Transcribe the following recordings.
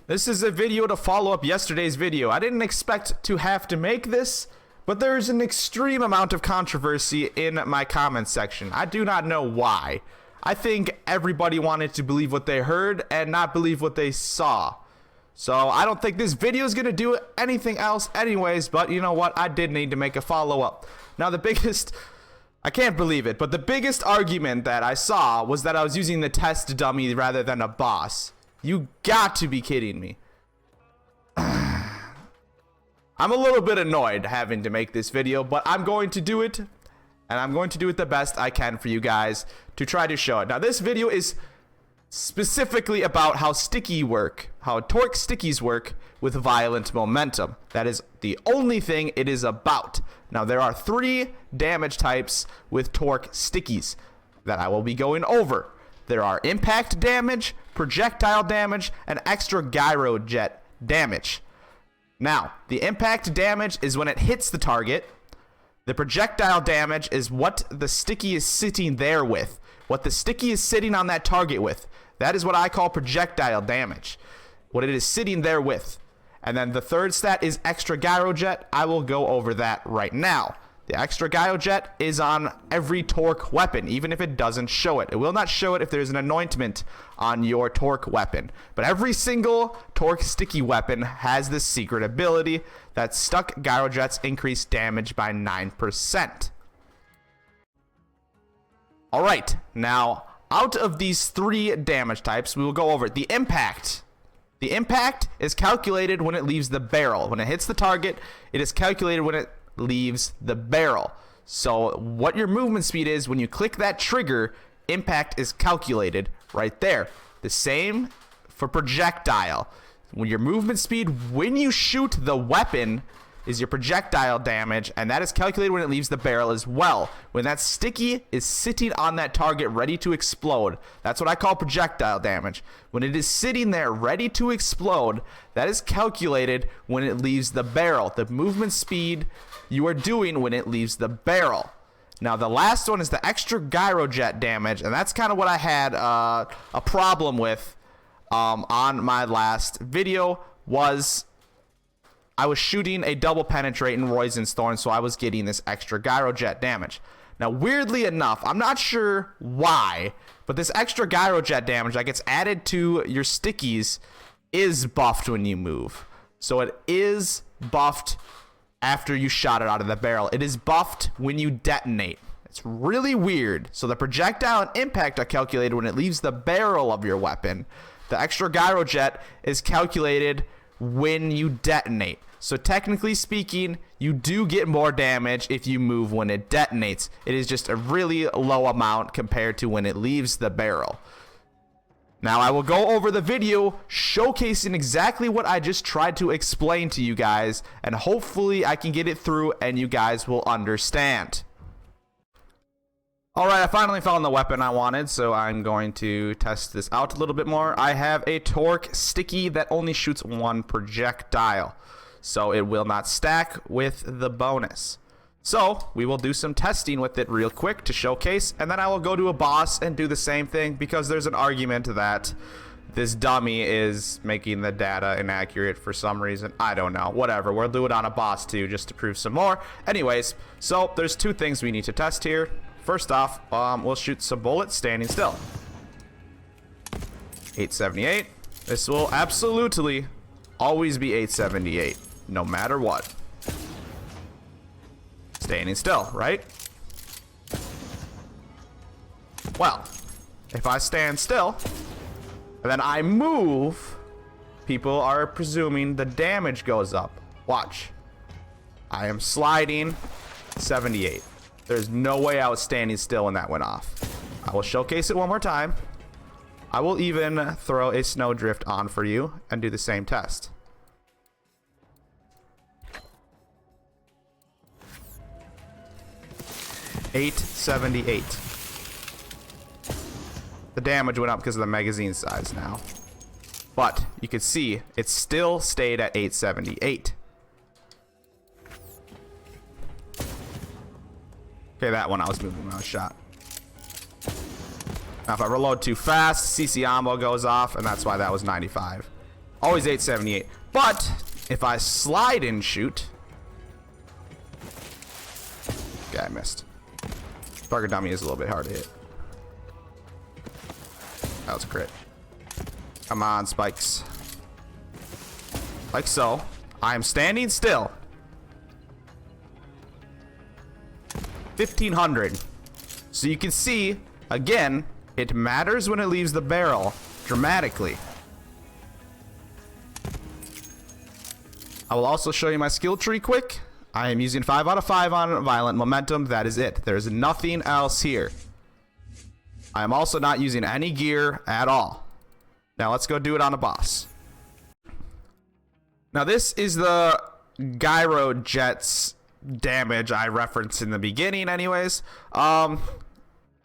This is a video to follow up yesterday's video. I didn't expect to have to make this, but there's an extreme amount of controversy in my comments section. I do not know why. I think everybody wanted to believe what they heard and not believe what they saw. So I don't think this video is going to do anything else anyways, but you know what? I did need to make a follow-up. Now I can't believe it, but the biggest argument that I saw was that I was using the test dummy rather than a boss. You got to be kidding me. I'm a little bit annoyed having to make this video, but I'm going to do it, and I'm going to do it the best I can for you guys to try to show it. Now, this video is specifically about how Torque Stickies work with violent momentum. That is the only thing it is about. Now, there are 3 damage types with Torque Stickies that I will be going over. There are impact damage, projectile damage, and extra gyro jet damage. Now, the impact damage is when it hits the target. The projectile damage is what the sticky is sitting there with. What the sticky is sitting on that target with. That is what I call projectile damage. What it is sitting there with. And then the third stat is extra gyro jet. I will go over that right now. The extra gyro jet is on every Torque weapon, even if it doesn't show it. It will not show it if there's an anointment on your Torque weapon. But every single Torque sticky weapon has this secret ability that stuck gyro jets increase damage by 9%. Alright, now out of these 3 damage types, we will go over the impact. The impact is calculated when it leaves the barrel. When it hits the target, it is calculated when it leaves the barrel. So what your movement speed is when you click that trigger, impact is calculated right there. The same for projectile. When your movement speed when you shoot the weapon is your projectile damage, and that is calculated when it leaves the barrel as well. When that sticky is sitting on that target ready to explode, that's what I call projectile damage. When it is sitting there ready to explode, that is calculated when it leaves the barrel. The movement speed you are doing when it leaves the barrel. Now the last one is the extra gyro jet damage, and that's kind of what I had a problem with on my last video. Was I was shooting a double penetrate in Roizen's Thorn, so I was getting this extra gyro jet damage. Now, weirdly enough, I'm not sure why, but this extra gyro jet damage that gets added to your stickies is buffed when you move. So it is buffed after you shot it out of the barrel. It is buffed when you detonate. It's really weird. So the projectile and impact are calculated when it leaves the barrel of your weapon. The extra gyro jet is calculated when you detonate. So technically speaking, you do get more damage if you move when it detonates. It is just a really low amount compared to when it leaves the barrel. Now I will go over the video showcasing exactly what I just tried to explain to you guys, and hopefully I can get it through and you guys will understand. Alright, I finally found the weapon I wanted, so I'm going to test this out a little bit more. I have a Torque Sticky that only shoots 1 projectile, so it will not stack with the bonus. So, we will do some testing with it real quick to showcase, and then I will go to a boss and do the same thing, because there's an argument that this dummy is making the data inaccurate for some reason. I don't know. Whatever. We'll do it on a boss too, just to prove some more. Anyways, so there's 2 things we need to test here. First off, we'll shoot some bullets standing still. 878. This will absolutely always be 878, no matter what. Standing still, right? Well, if I stand still, and then I move, people are presuming the damage goes up. Watch. I am sliding 78. There's no way I was standing still when that went off. I will showcase it one more time. I will even throw a snowdrift on for you and do the same test. $878. The damage went up because of the magazine size now. But you can see it still stayed at 878. Okay, that one I was moving when I was shot. Now if I reload too fast, CC ammo goes off, and that's why that was 95. Always 878. But if I slide and shoot. Okay, I missed. Target dummy is a little bit hard to hit. That was a crit. Come on, spikes. Like so. I am standing still. 1500. So you can see, again, it matters when it leaves the barrel dramatically. I will also show you my skill tree quick. I am using 5 out of 5 on violent momentum. That is it. There's nothing else here. I am also not using any gear at all. Now let's go do it on a boss. Now this is the gyro jets damage I referenced in the beginning anyways.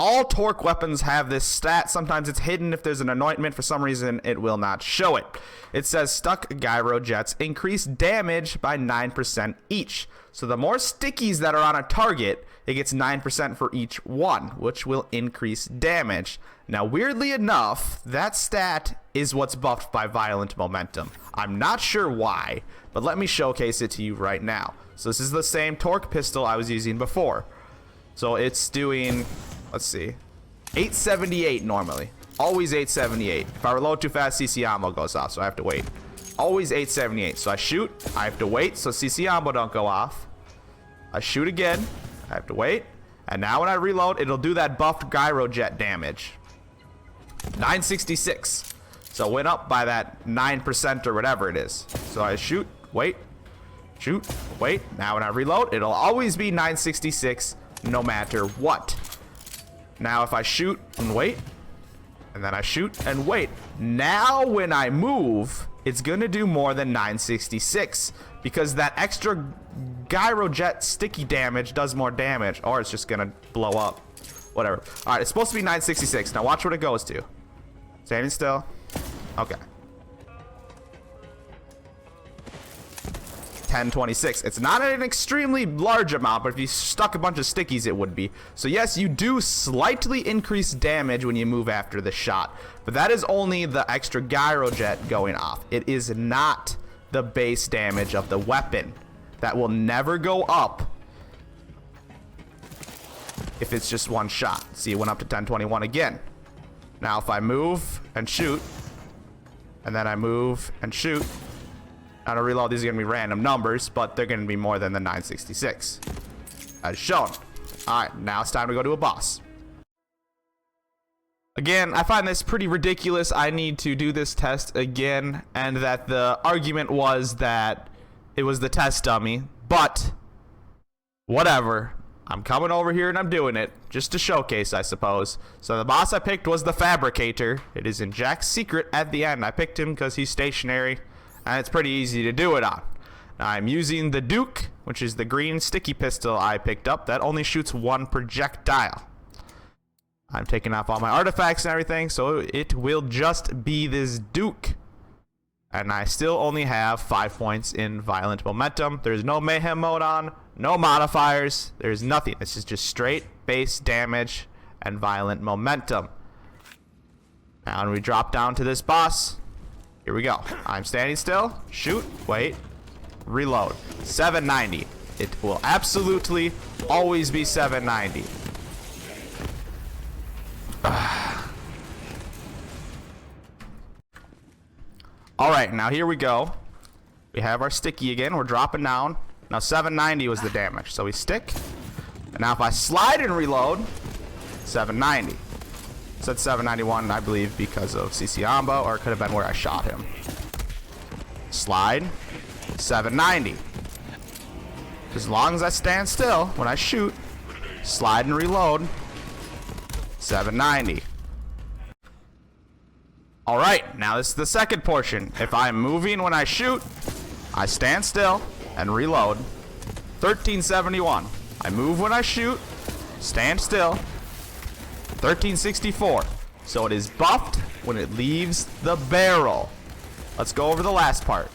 All torque weapons have this stat. Sometimes it's hidden. If there's an anointment, for some reason it will not show it. It says stuck gyro jets increase damage by 9% each. So the more stickies that are on a target, it gets 9% for each one, which will increase damage. Now weirdly enough, that stat is what's buffed by violent momentum. I'm not sure why, but let me showcase it to you right now. So this is the same torque pistol I was using before. So it's doing, let's see, 878 normally. Always 878. If I reload too fast, CC ammo goes off, so I have to wait. Always 878. So I shoot, I have to wait so CC ammo don't go off. I shoot again, I have to wait. And now when I reload, it'll do that buffed gyro jet damage. 966. So it went up by that 9% or whatever it is. So I shoot, wait, shoot, wait. Now when I reload, it'll always be 966 no matter what. Now if I shoot and wait, and then I shoot and wait. Now when I move, it's going to do more than 966 because that extra gyro jet sticky damage does more damage, or it's just going to blow up. Whatever. All right, it's supposed to be 966. Now watch what it goes to. Standing still. Okay. 1026. It's not an extremely large amount, but if you stuck a bunch of stickies, it would be. So yes, you do slightly increase damage when you move after the shot, but that is only the extra gyro jet going off. It is not the base damage of the weapon. That will never go up if it's just one shot. See, it went up to 1021 again. Now if I move and shoot, and then I move and shoot, now to reload, these are going to be random numbers, but they're going to be more than the 966 as shown. Alright, now it's time to go to a boss. Again, I find this pretty ridiculous. I need to do this test again, and that the argument was that it was the test dummy, but whatever. I'm coming over here and I'm doing it just to showcase, I suppose. So the boss I picked was the Fabricator. It is in Jack's secret at the end. I picked him because he's stationary, and it's pretty easy to do it on. Now I'm using the Duke, which is the green sticky pistol I picked up that only shoots one projectile. I'm taking off all my artifacts and everything, so it will just be this Duke. And I still only have 5 points in violent momentum. There's no mayhem mode on, no modifiers, there's nothing. This is just straight base damage and violent momentum. Now when we drop down to this boss, here we go. I'm standing still, shoot, wait, reload. 790. It will absolutely always be 790. Alright, now here we go. We have our sticky again. We're dropping down. Now 790 was the damage. So we stick. And now if I slide and reload, 790. It said 791, I believe, because of CC Ambo, or it could have been where I shot him. Slide. 790. As long as I stand still when I shoot, slide and reload, 790. Alright, now this is the second portion. If I'm moving when I shoot, I stand still and reload. 1371. I move when I shoot, stand still. 1364. So it is buffed when it leaves the barrel. Let's go over the last part.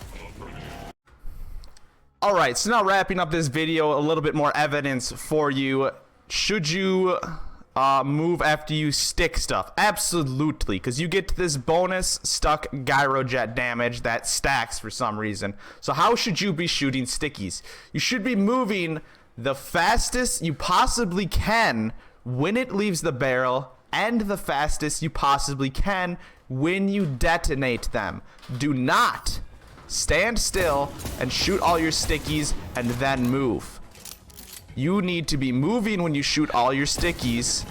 Alright, so now wrapping up this video, a little bit more evidence for you. Should you move after you stick stuff? Absolutely, because you get this bonus stuck gyrojet damage that stacks for some reason. So how should you be shooting stickies? You should be moving the fastest you possibly can when it leaves the barrel, and the fastest you possibly can when you detonate them. Do not stand still and shoot all your stickies and then move. You need to be moving when you shoot all your stickies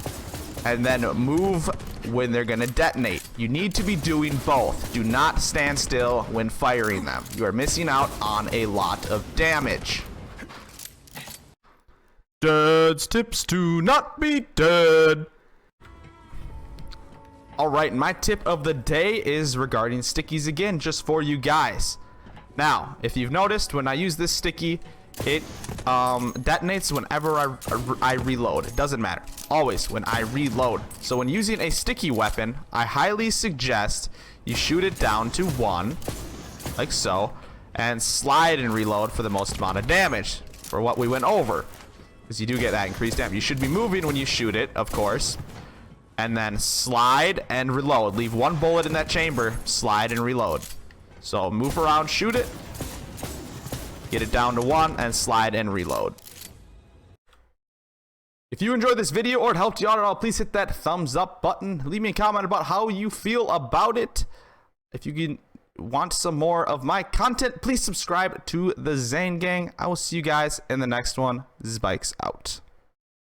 and then move when they're gonna detonate. You need to be doing both. Do not stand still when firing them. You are missing out on a lot of damage. Dad's tips to not be dead. Alright, my tip of the day is regarding stickies again, just for you guys. Now, if you've noticed, when I use this sticky, it detonates whenever I reload. It doesn't matter. Always when I reload. So when using a sticky weapon, I highly suggest you shoot it down to 1, like so, and slide and reload for the most amount of damage, for what we went over. Because you do get that increased damage. You should be moving when you shoot it, of course. And then slide and reload. Leave 1 bullet in that chamber, slide and reload. So move around, shoot it, get it down to 1, and slide and reload. If you enjoyed this video or it helped you out at all, please hit that thumbs up button. Leave me a comment about how you feel about it. If you want some more of my content, please subscribe to the Zane Gang. I will see you guys in the next one. Spikes out.